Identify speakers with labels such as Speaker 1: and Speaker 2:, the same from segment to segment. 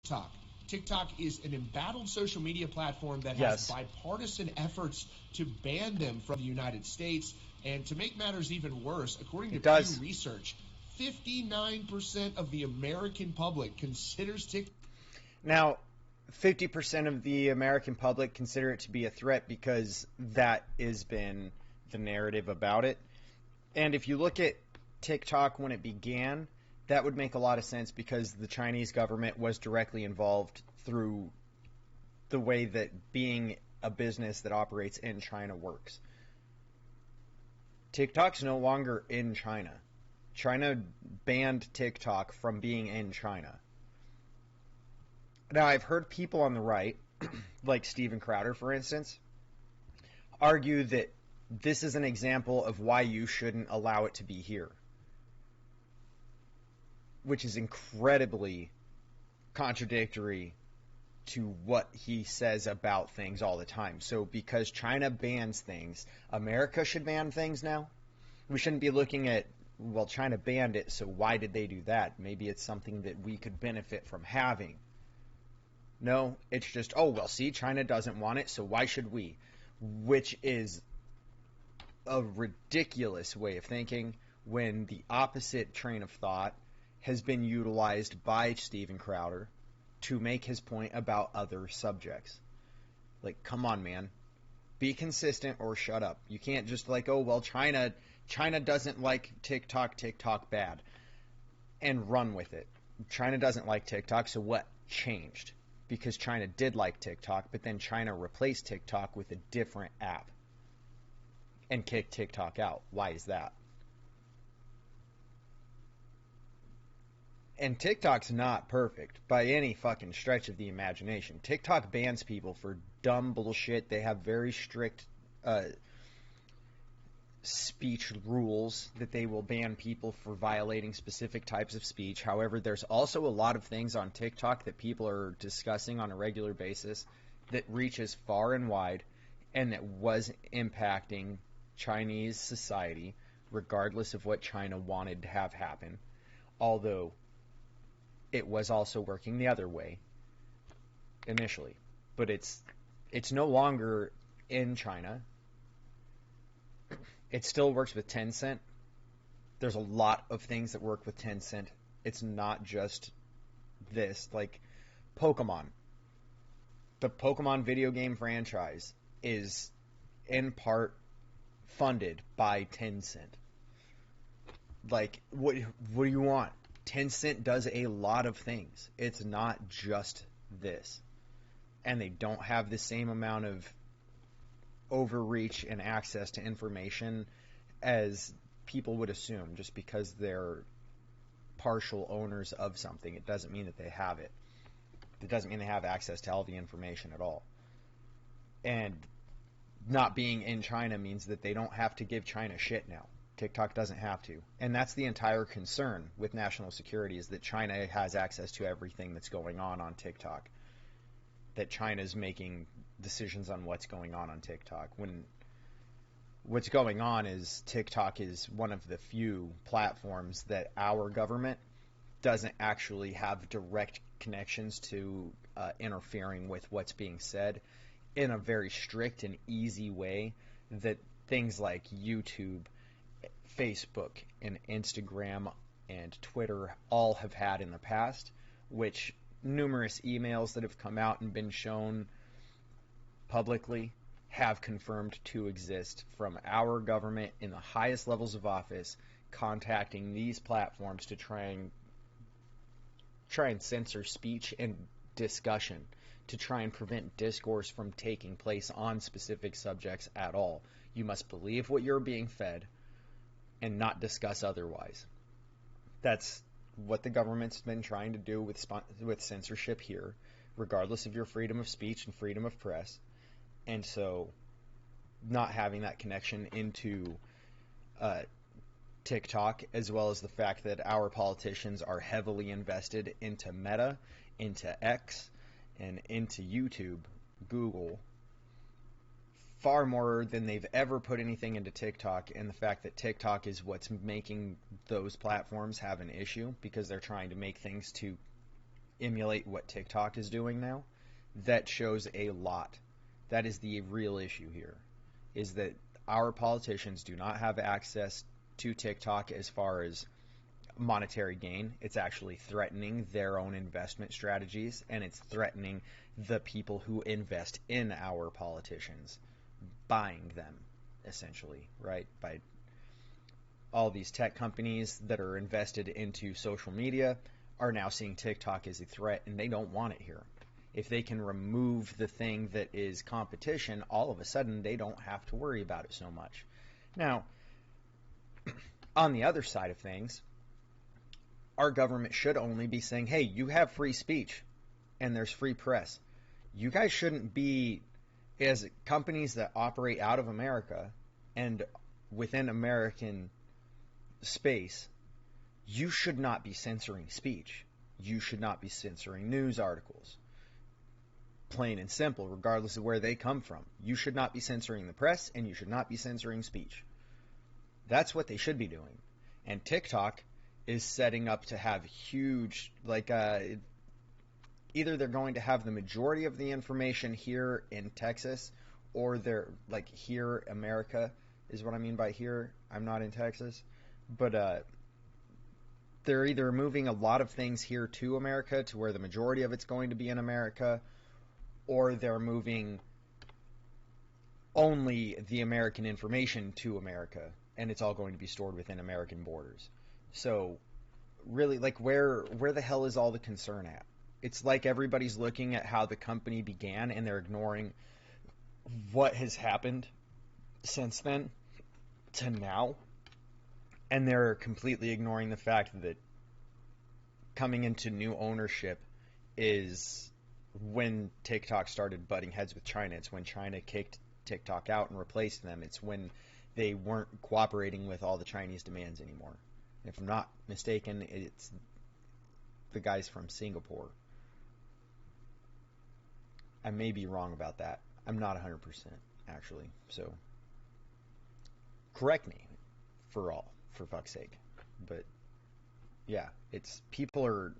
Speaker 1: TikTok. TikTok is an embattled social media platform that has
Speaker 2: Yes,
Speaker 1: bipartisan efforts to ban them from the United States. And to make matters even worse, according to
Speaker 2: it
Speaker 1: Pew
Speaker 2: does.
Speaker 1: Research, 59% of the American public considers TikTok.
Speaker 2: Now, 50% of the American public consider it to be a threat because that has been the narrative about it. And if you look at TikTok when it began, that would make a lot of sense because the Chinese government was directly involved through the way that being a business that operates in China works. TikTok's no longer in China. China banned TikTok from being in China. Now, I've heard people on the right, like Steven Crowder, for instance, argue that this is an example of why you shouldn't allow it to be here, which is incredibly contradictory to what he says about things all the time. So because China bans things, America should ban things now? We shouldn't be looking at, well, China banned it, so why did they do that? Maybe it's something that we could benefit from having. No, it's just, oh, well, see, China doesn't want it, so why should we? Which is a ridiculous way of thinking when the opposite train of thought has been utilized by Steven Crowder to make his point about other subjects. Like, come on, man. Be consistent or shut up. You can't just like, oh, well, China doesn't like TikTok bad, and run with it. China doesn't like TikTok, so what changed? Because China did like TikTok, but then China replaced TikTok with a different app and kicked TikTok out. Why is that? And TikTok's not perfect by any fucking stretch of the imagination. TikTok bans people for dumb bullshit. They have very strict speech rules that they will ban people for violating specific types of speech. However, there's also a lot of things on TikTok that people are discussing on a regular basis that reaches far and wide and that was impacting Chinese society regardless of what China wanted to have happen. Although it was also working the other way initially. But it's no longer in China. It still works with Tencent. There's a lot of things that work with Tencent. It's not just this. Like Pokemon. The Pokemon video game franchise is in part funded by Tencent. Like, what do you want? Tencent does a lot of things. It's not just this. And they don't have the same amount of overreach and access to information as people would assume. Just because they're partial owners of something, it doesn't mean that they have it. It doesn't mean they have access to all the information at all. And not being in China means that they don't have to give China shit now. TikTok doesn't have to. And that's the entire concern with national security, is that China has access to everything that's going on TikTok. That China's making decisions on what's going on TikTok. When what's going on is TikTok is one of the few platforms that our government doesn't actually have direct connections to interfering with what's being said in a very strict and easy way that things like YouTube, Facebook, and Instagram and Twitter all have had in the past, which numerous emails that have come out and been shown publicly have confirmed to exist from our government in the highest levels of office, contacting these platforms to try and censor speech and discussion, to try and prevent discourse from taking place on specific subjects at all. You must believe what you're being fed and not discuss otherwise. That's what the government's been trying to do with censorship here, regardless of your freedom of speech and freedom of press. And so not having that connection into TikTok, as well as the fact that our politicians are heavily invested into Meta, into X, and into YouTube, Google, far more than they've ever put anything into TikTok, and the fact that TikTok is what's making those platforms have an issue because they're trying to make things to emulate what TikTok is doing now, that shows a lot. That is the real issue here, is that our politicians do not have access to TikTok as far as monetary gain. It's actually threatening their own investment strategies, and it's threatening the people who invest in our politicians, buying them, essentially, right? By all these tech companies that are invested into social media are now seeing TikTok as a threat, and they don't want it here. If they can remove the thing that is competition, all of a sudden they don't have to worry about it so much. Now, on the other side of things, our government should only be saying, hey, you have free speech and there's free press. You guys shouldn't be, as companies that operate out of America and within American space, you should not be censoring speech. You should not be censoring news articles. Plain and simple, regardless of where they come from. You should not be censoring the press, and you should not be censoring speech. That's what they should be doing. And TikTok is setting up to have huge, either they're going to have the majority of the information here in Texas, or they're, here, America is what I mean by here. I'm not in Texas. But they're either moving a lot of things here to America, to where the majority of it's going to be in America, or they're moving only the American information to America, and it's all going to be stored within American borders. So, really, where the hell is all the concern at? It's like everybody's looking at how the company began, and they're ignoring what has happened since then to now, and they're completely ignoring the fact that coming into new ownership is when TikTok started butting heads with China. It's when China kicked TikTok out and replaced them. It's when they weren't cooperating with all the Chinese demands anymore. If I'm not mistaken, it's the guys from Singapore. I may be wrong about that. I'm not 100% actually. So correct me for fuck's sake. But yeah, people are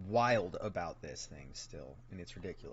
Speaker 2: wild about this thing still, and it's ridiculous.